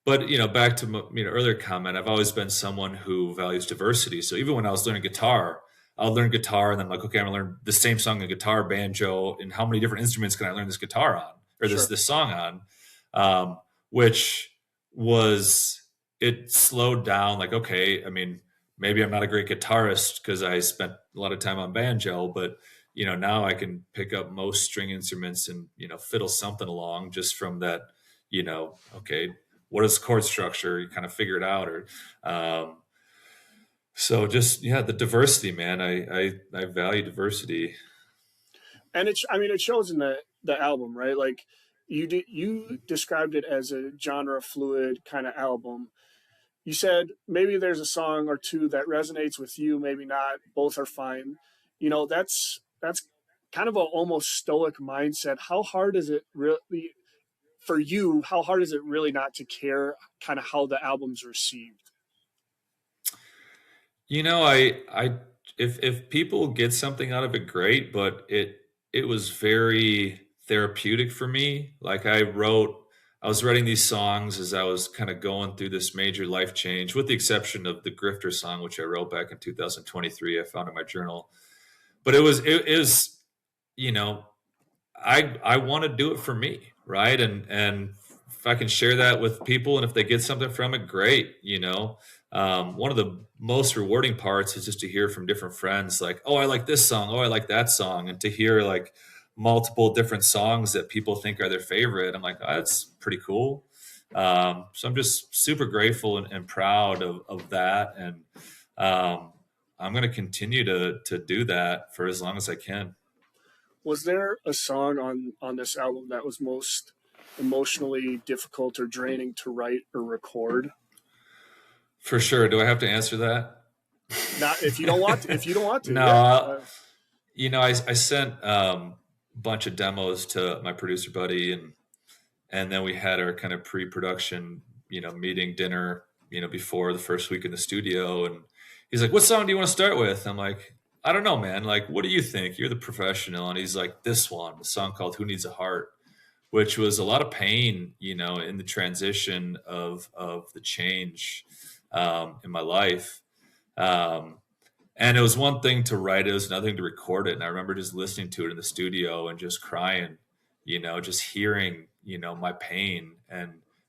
But, back to my earlier comment, I've always been someone who values diversity. So even when I was learning guitar, I'll learn guitar, and then I'm like, okay, I'm gonna learn the same song on guitar, banjo, and how many different instruments can I learn this guitar on, or this song on? Which was, it slowed down. Like, okay, I mean, maybe I'm not a great guitarist because I spent a lot of time on banjo, but now I can pick up most string instruments and fiddle something along just from that. Okay, what is chord structure? You kind of figure it out, or so just, the diversity, man. I value diversity, and it shows in the album, right? Like, you described it as a genre fluid kind of album. You said maybe there's a song or two that resonates with you, maybe not. Both are fine. That's kind of a almost stoic mindset. How hard is it really for you? How hard is it really not to care kind of how the album's received? I if people get something out of it, great, but it was very therapeutic for me. Like, I was writing these songs as I was kind of going through this major life change, with the exception of the Grifter song, which I wrote back in 2023. I found in my journal, but it was I want to do it for me, right? And if I can share that with people, and if they get something from it, great. One of the most rewarding parts is just to hear from different friends, like, oh, I like this song, oh, I like that song, and to hear like multiple different songs that people think are their favorite. I'm like, oh, that's pretty cool. So I'm just super grateful and proud of that, and I'm going to continue to do that for as long as I can. Was there a song on this album that was most emotionally difficult or draining to write or record? For sure. Do I have to answer that? Not if you don't want to. If you don't want to, No, yeah. I sent a bunch of demos to my producer buddy, and then we had our kind of pre-production, meeting dinner, before the first week in the studio, and he's like, "What song do you want to start with?" I'm like, "I don't know, man. Like, what do you think? You're the professional." And he's like, "This one, the song called 'Who Needs a Heart,'" which was a lot of pain, in the transition of the change in my life. Um, and it was one thing to write it, it was another thing to record it. And I remember just listening to it in the studio and just crying, just hearing, my pain.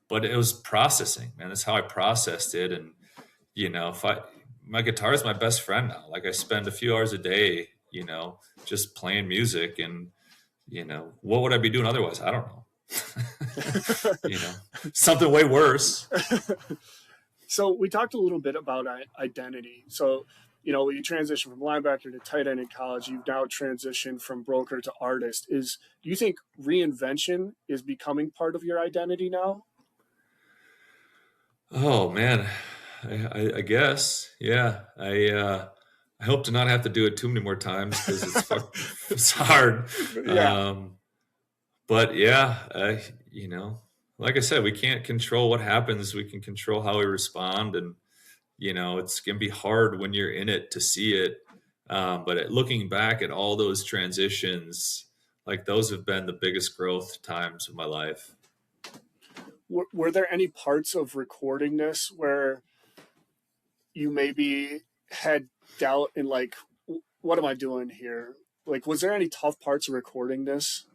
But it was processing, man. That's how I processed it. And, if my guitar is my best friend now. Like I spend a few hours a day, just playing music, and, what would I be doing otherwise? I don't know. Something way worse. So we talked a little bit about identity. So, you transitioned from linebacker to tight end in college. You've now transitioned from broker to artist. Do you think reinvention is becoming part of your identity now? Oh man, I guess, yeah. I hope to not have to do it too many more times because it's hard. Yeah. But yeah, like I said, we can't control what happens. We can control how we respond, and it's gonna be hard when you're in it to see it. But looking back at all those transitions, like those have been the biggest growth times of my life. Were there any parts of recording this where you maybe had doubt in like, what am I doing here? Like, was there any tough parts of recording this?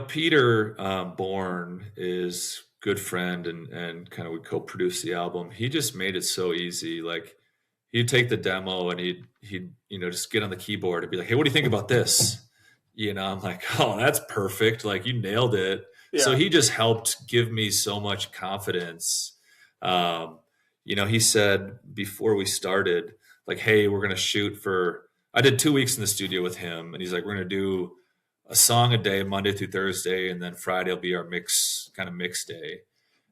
Peter Bourne is good friend, and kind of we co-produced the album. He just made it so easy. Like he'd take the demo and he'd just get on the keyboard and be like, "Hey, what do you think about this?" I'm like, "Oh, that's perfect. Like you nailed it." Yeah. So he just helped give me so much confidence. He said before we started, like, "Hey, we're gonna shoot for." I did 2 weeks in the studio with him, and he's like, "We're gonna do a song a day, Monday through Thursday, and then Friday will be our mix day."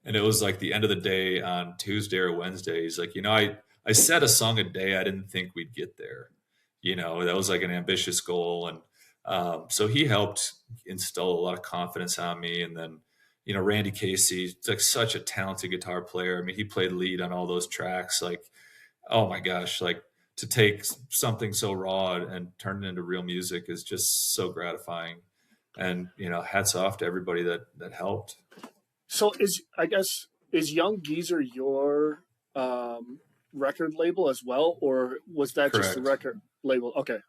And it was like the end of the day on Tuesday or Wednesday. He's like, I set a song a day. I didn't think we'd get there. That was like an ambitious goal. And so he helped instill a lot of confidence on me. And then, Randy Casey, like such a talented guitar player. I mean, he played lead on all those tracks. Like, oh my gosh, like to take something so raw and turn it into real music is just so gratifying. And, hats off to everybody that helped. So is Young Geezer your record label as well, or was that Correct. just the record label? Okay.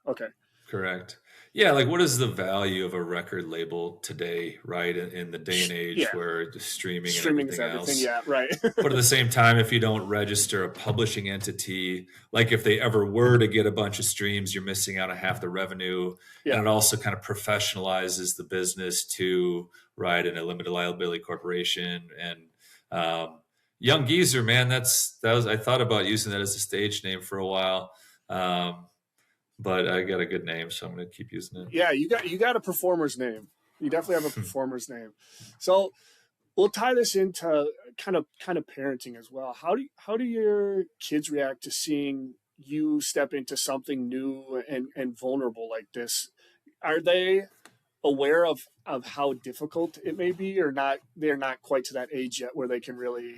Correct. Yeah, like what is the value of a record label today, right? In the day and age where the streaming and everything is everything else. Yeah, right. But at the same time, if you don't register a publishing entity, like if they ever were to get a bunch of streams, you're missing out on half the revenue. Yeah. And it also kind of professionalizes the business too, right? In a limited liability corporation. And Young Geezer, man, that was I thought about using that as a stage name for a while. But I got a good name, so I'm going to keep using it. Yeah, you got a performer's name. You definitely have a performer's name. So we'll tie this into kind of parenting as well. How do your kids react to seeing you step into something new and vulnerable like this? Are they aware of how difficult it may be, or not? They're not quite to that age yet where they can really,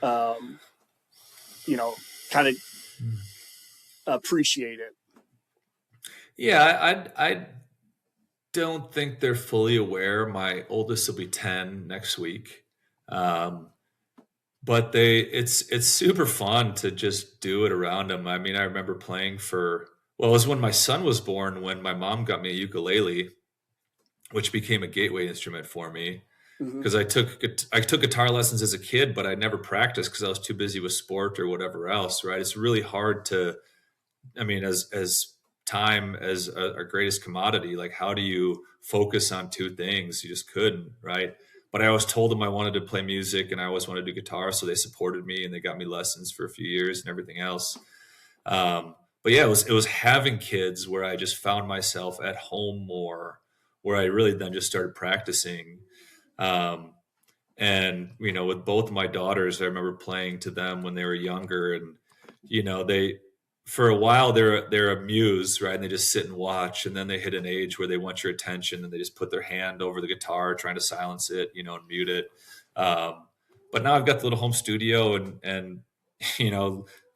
kind of appreciate it. Yeah, I don't think they're fully aware. My oldest will be 10 next week. But it's super fun to just do it around them. I mean, I remember playing it was when my son was born, when my mom got me a ukulele, which became a gateway instrument for me. Because I took guitar lessons as a kid, but I never practiced because I was too busy with sport or whatever else, right? It's really hard to, I mean, as time as our greatest commodity, like how do you focus on two things? You just couldn't, right? But I always told them I wanted to play music and I always wanted to do guitar, so they supported me and they got me lessons for a few years and everything else. But yeah, it was having kids where I just found myself at home more, where I really then just started practicing. And with both of my daughters, I remember playing to them when they were younger, and they for a while they're a muse, right? And they just sit and watch, and then they hit an age where they want your attention, and they just put their hand over the guitar trying to silence it, and mute it. But now I've got the little home studio, and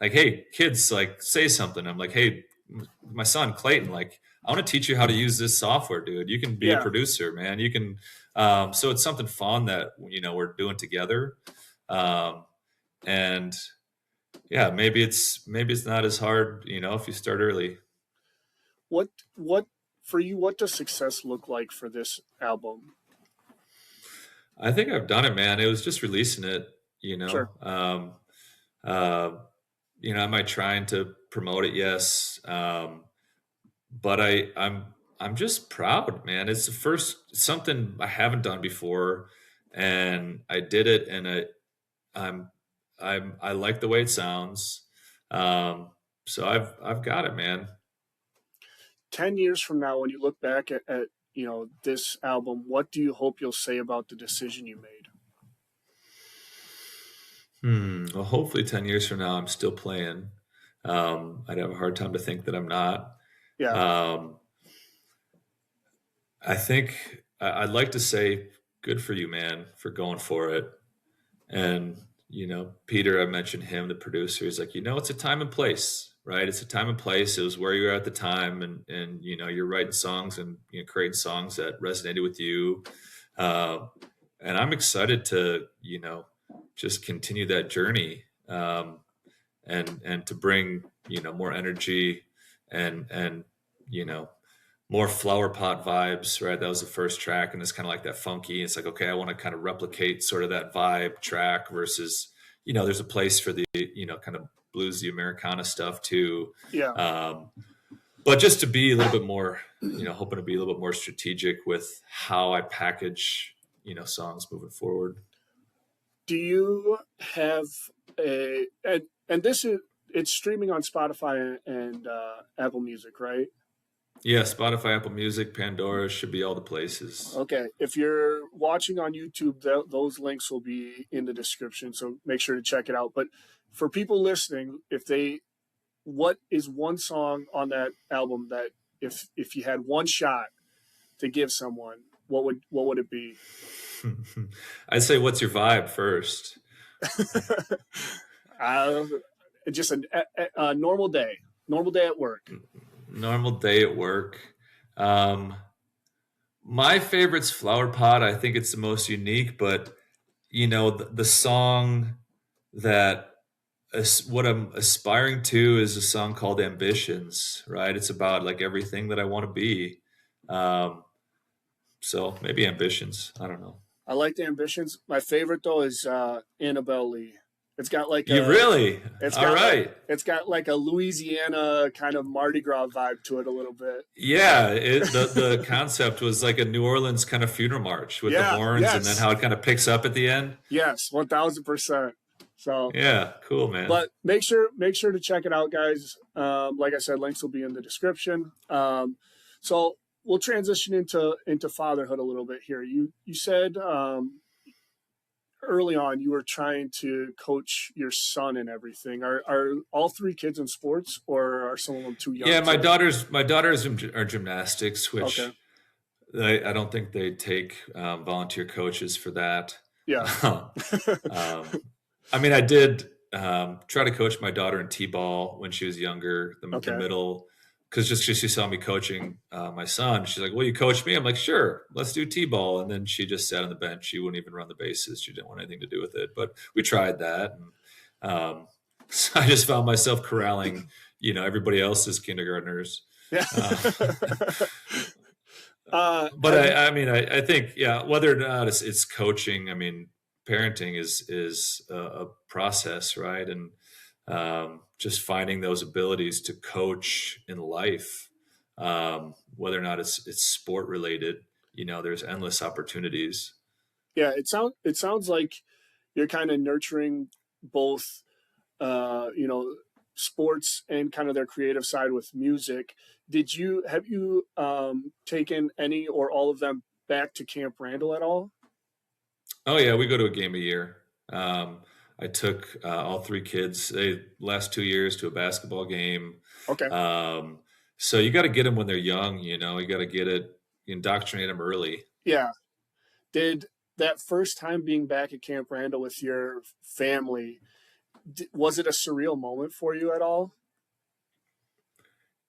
like, hey kids, like, say something. I'm like, hey, my son Clayton, like, I want to teach you how to use this software, dude. You can be a Yeah. producer, man. You can. So it's something fun that we're doing together, and yeah, maybe it's not as hard, if you start early. What for you? What does success look like for this album? I think I've done it, man. It was just releasing it, you know. Sure. Uh, am I trying to promote it? Yes. But I'm just proud, man. It's the first something I haven't done before, and I did it, and I'm I like the way it sounds. So I've got it, man. 10 years from now, when you look back at this album, what do you hope you'll say about the decision you made? Well, hopefully 10 years from now, I'm still playing. I'd have a hard time to think that I'm not. Yeah. Um, I think I'd like to say, good for you, man, for going for it. And, Peter, I mentioned him, the producer. He's like, it's a time and place, right? It's a time and place. It was where you were at the time. And you're writing songs and creating songs that resonated with you. Uh, and I'm excited to, just continue that journey, and to bring, more energy and, you know, more flower pot vibes, right? That was the first track, and it's kind of like that funky. It's like, okay, I want to kind of replicate sort of that vibe track versus, there's a place for the, kind of bluesy Americana stuff too. Yeah. But just to be a little bit more, hoping to be a little bit more strategic with how I package, songs moving forward. Do you have and this is it's streaming on Spotify and Apple Music, right? Yeah, Spotify, Apple Music, Pandora should be all the places. Okay. If you're watching on YouTube, those links will be in the description, so make sure to check it out. But for people listening, what is one song on that album that if you had one shot to give someone, what would it be? I'd say, what's your vibe first? Just a normal day at work. Normal day at work. My favorite's Flower Pot. I think it's the most unique, but the song that what I'm aspiring to is a song called Ambitions, right? It's about like everything that I want to be. So maybe Ambitions. I don't know. I like the Ambitions. My favorite though is Annabelle Lee. It's got like You really? It's All got right. it's got like a Louisiana kind of Mardi Gras vibe to it a little bit. Yeah, the concept was like a New Orleans kind of funeral march with the horns, and then how it kind of picks up at the end. Yes, 1000%. So yeah, cool, man. But make sure to check it out, guys. Like I said, links will be in the description. So we'll transition into fatherhood a little bit here. You said early on you were trying to coach your son and everything. Are all three kids in sports, or are some of them too young? Yeah, my daughters are gymnastics, which I don't think they take volunteer coaches for that. Yeah. I mean, I did try to coach my daughter in t-ball when she was younger, the middle, because just she saw me coaching my son. She's like, "Will you coach me?" I'm like, "Sure, let's do t-ball." And then she just sat on the bench. She wouldn't even run the bases. She didn't want anything to do with it. But we tried that, and so I just found myself corralling, everybody else's kindergartners. Yeah. But I think, yeah, whether or not it's coaching, I mean, parenting is a process, right? And just finding those abilities to coach in life, whether or not it's sport related, there's endless opportunities. Yeah, it sounds like you're kind of nurturing both, sports and kind of their creative side with music. Have you taken any or all of them back to Camp Randall at all? Oh yeah, we go to a game a year. I took all three kids last 2 years to a basketball game. Okay. So you got to get them when they're young, you got to indoctrinate them early. Yeah. Did that first time being back at Camp Randall with your family, was it a surreal moment for you at all?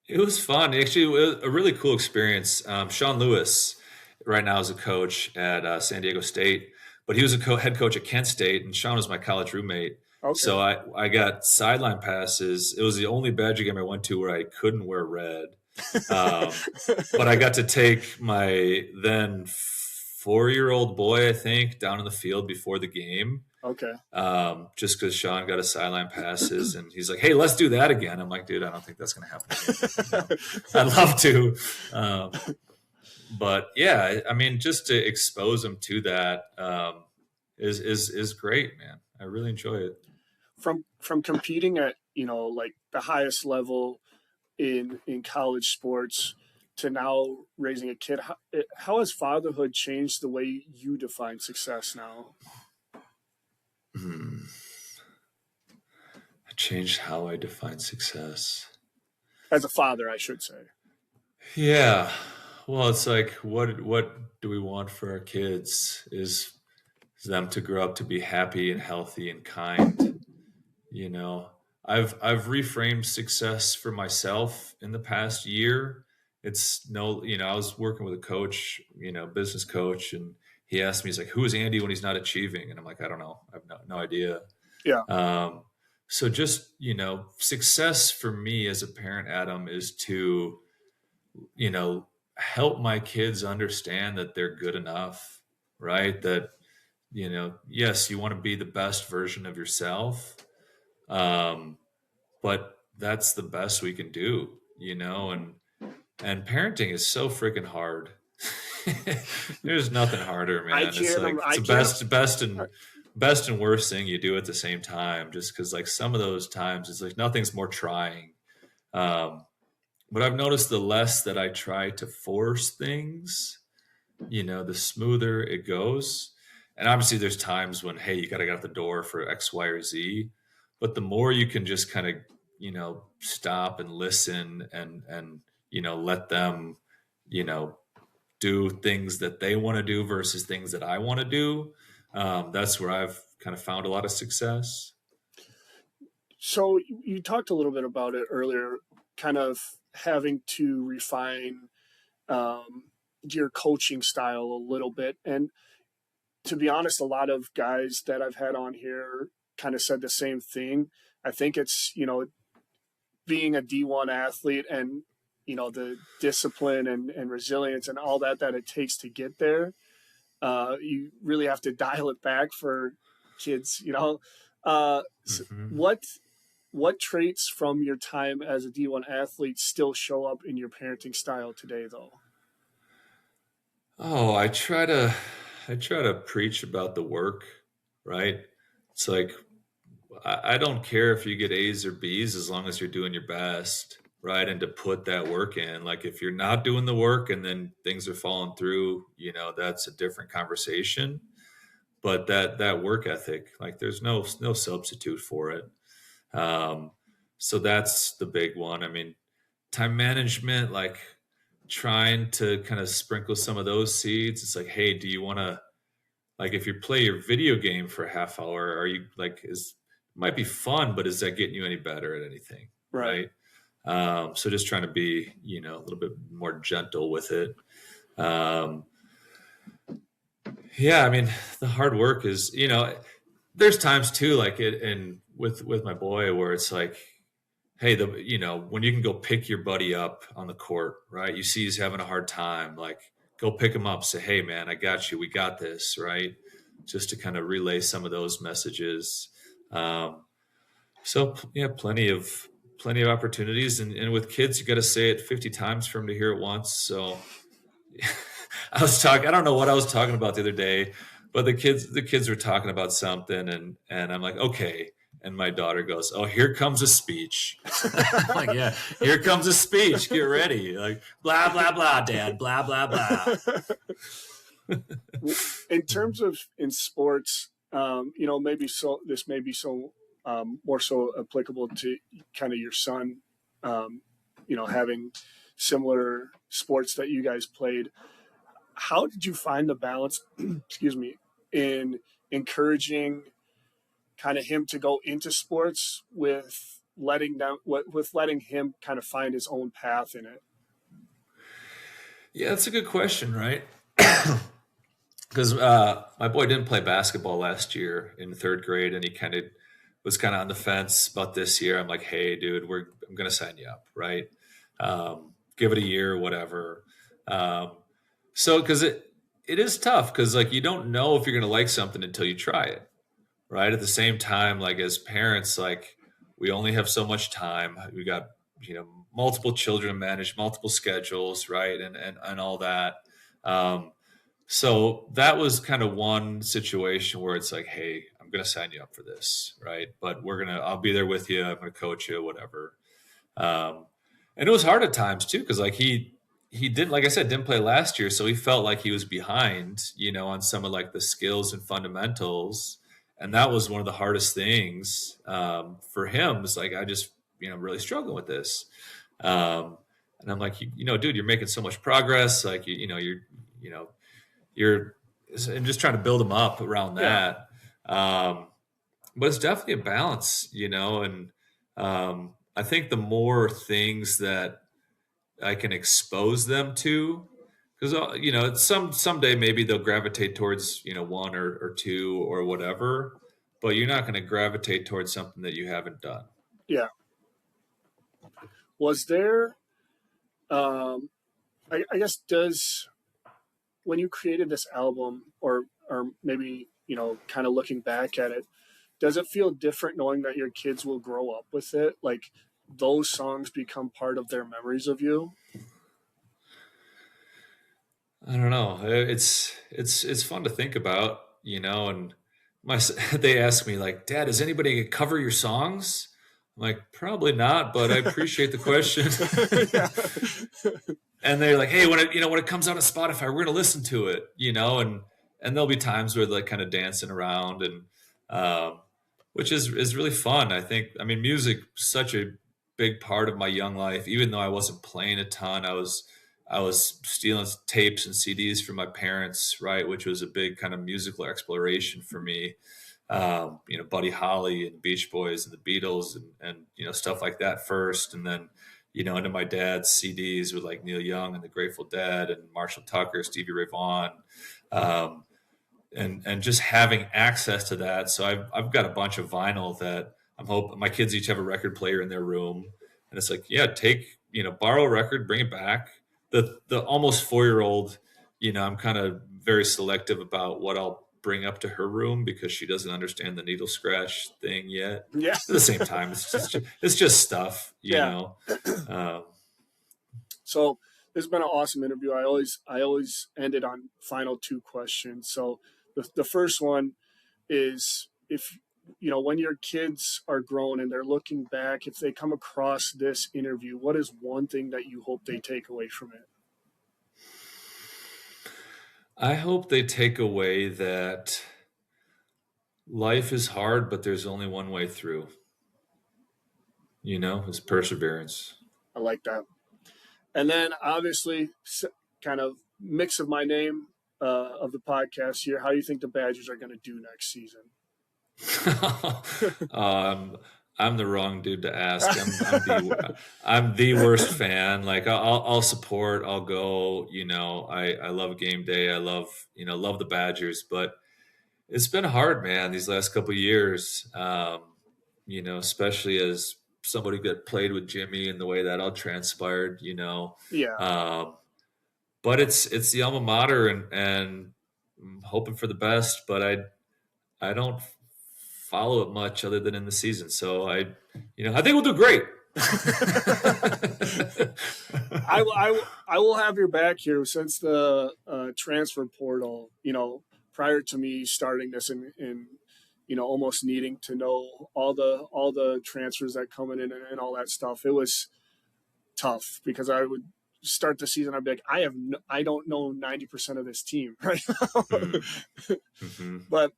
It was fun. Actually, it was a really cool experience. Sean Lewis right now is a coach at San Diego State, but he was a head coach at Kent State, and Sean was my college roommate. Okay. So I got sideline passes. It was the only Badger game I went to where I couldn't wear red. But I got to take my then 4-year-old boy, I think, down in the field before the game. Okay. Just because Sean got his sideline passes, and he's like, "Hey, let's do that again." I'm like, "Dude, I don't think that's going to happen." I'd love to, but yeah, I mean, just to expose them to that is great, man. I really enjoy it. From competing at like the highest level in college sports to now raising a kid, how has fatherhood changed the way you define success now? I changed how I define success. As a father, I should say. Yeah. Well, it's like, what do we want for our kids is them to grow up to be happy and healthy and kind. I've reframed success for myself in the past year. It's I was working with a coach, business coach, and he asked me, he's like, "Who is Andy when he's not achieving?" And I'm like, "I don't know. I have no idea." Yeah. So just, success for me as a parent, Adam, is to, help my kids understand that they're good enough, right? That, yes, you want to be the best version of yourself. But that's the best we can do, and parenting is so freaking hard. There's nothing harder, man. It's the best and worst thing you do at the same time, just because like some of those times it's like nothing's more trying. But I've noticed the less that I try to force things, the smoother it goes. And obviously there's times when, hey, you got to get out the door for X, Y, or Z. But the more you can just kind of, stop and listen and let them, do things that they want to do versus things that I want to do. That's where I've kind of found a lot of success. So you talked a little bit about it earlier, kind of having to refine your coaching style a little bit. And to be honest, a lot of guys that I've had on here kind of said the same thing. I think it's, being a D1 athlete and, the discipline and resilience and all that it takes to get there. You really have to dial it back for kids, What traits from your time as a D1 athlete still show up in your parenting style today, though? Oh, I try to preach about the work, right? It's like, I don't care if you get A's or B's as long as you're doing your best, right? And to put that work in. Like if you're not doing the work and then things are falling through, that's a different conversation. But that work ethic, like there's no substitute for it. So that's the big one. I mean, time management, like trying to kind of sprinkle some of those seeds. It's like, hey, do you want to, like, if you play your video game for a half hour, are you like, might be fun, but is that getting you any better at anything? Right. So just trying to be, a little bit more gentle with it. Yeah. I mean, the hard work is, there's times too, like with my boy where it's like, hey, when you can go pick your buddy up on the court, right? You see he's having a hard time, like go pick him up, say, hey man, I got you. We got this. Right. Just to kind of relay some of those messages. So yeah, plenty of opportunities, and with kids, you got to say it 50 times for them to hear it once. So I don't know what I was talking about the other day, but the kids were talking about something and I'm like, okay. And my daughter goes, oh, here comes a speech. I'm like, yeah, here comes a speech. Get ready. Like, blah, blah, blah, Dad, blah, blah, blah. In terms of in sports, maybe this may be more so applicable to kind of your son, having similar sports that you guys played. How did you find the balance, excuse me, in encouraging kind of him to go into sports with letting him kind of find his own path in it? Yeah, that's a good question, right? Because my boy didn't play basketball last year in third grade, and he was kind of on the fence about this year. I'm like, hey, dude, I'm going to sign you up, right? Give it a year, whatever. So, because it is tough, because like you don't know if you're going to like something until you try it, right? At the same time, like as parents, like we only have so much time. We got multiple children to manage, multiple schedules, right, and all that. So that was kind of one situation where it's like, hey, I'm going to sign you up for this, right? But I'll be there with you. I'm going to coach you, whatever. And it was hard at times too, because like he didn't, like I said, didn't play last year, so he felt like he was behind, on some of like the skills and fundamentals, and that was one of the hardest things for him. It's like I just really struggling with this, and I'm like, dude, you're making so much progress, like you're and just trying to build them up around that. But it's definitely a balance, and I think the more things that I can expose them to, because someday maybe they'll gravitate towards one or two or whatever, but you're not going to gravitate towards something that you haven't done. Yeah. Was there, I guess, when you created this album, or maybe kind of looking back at it, does it feel different knowing that your kids will grow up with it? Like those songs become part of their memories of you? I don't know. It's fun to think about, and they ask me like, Dad, does anybody cover your songs? I'm like, probably not, but I appreciate the question. And they're like, hey, when it comes out on Spotify, we're going to listen to it, and there'll be times where they're like kind of dancing around, and which is really fun. I mean, music is such a big part of my young life. Even though I wasn't playing a ton, I was stealing tapes and CDs from my parents, right, which was a big kind of musical exploration for me. Buddy Holly and Beach Boys and the Beatles and stuff like that first, and then into my dad's CDs with like Neil Young and the Grateful Dead and Marshall Tucker, Stevie Ray Vaughan, and just having access to that. So I've got a bunch of vinyl that I'm hoping my kids each have a record player in their room, and it's like, yeah, borrow a record, bring it back. The almost 4-year-old, I'm kind of very selective about what I'll bring up to her room because she doesn't understand the needle scratch thing yet. Yeah. At the same time, it's just stuff, you know. So this has been an awesome interview. I always end it on final 2 questions. So the first one is, if when your kids are grown and they're looking back, if they come across this interview, what is one thing that you hope they take away from it? I hope they take away that life is hard, but there's only one way through. It's perseverance. I like that. And then obviously, kind of mix of my name of the podcast here. How do you think the Badgers are going to do next season? I'm the wrong dude to ask. I'm the worst fan. Like I'll support. I'll go. I love game day. I love the Badgers, but it's been hard, man. These last couple of years. Especially as somebody that played with Jimmy and the way that all transpired. Yeah. But it's the alma mater, and I'm hoping for the best. But I don't follow it much other than in the season. So I think we'll do great. I will have your back here since the transfer portal, prior to me starting this and almost needing to know all the transfers that coming in and all that stuff. It was tough because I would start the season. I'd be like, I don't know 90% of this team right now. Mm-hmm. But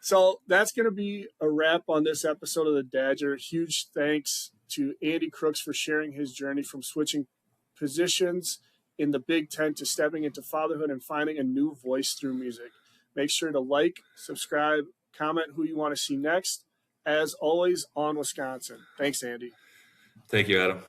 So that's going to be a wrap on this episode of the Dodger. Huge thanks to Andy Crooks for sharing his journey from switching positions in the Big Ten to stepping into fatherhood and finding a new voice through music. Make sure to like, subscribe, comment who you want to see next. As always, on Wisconsin. Thanks, Andy. Thank you, Adam.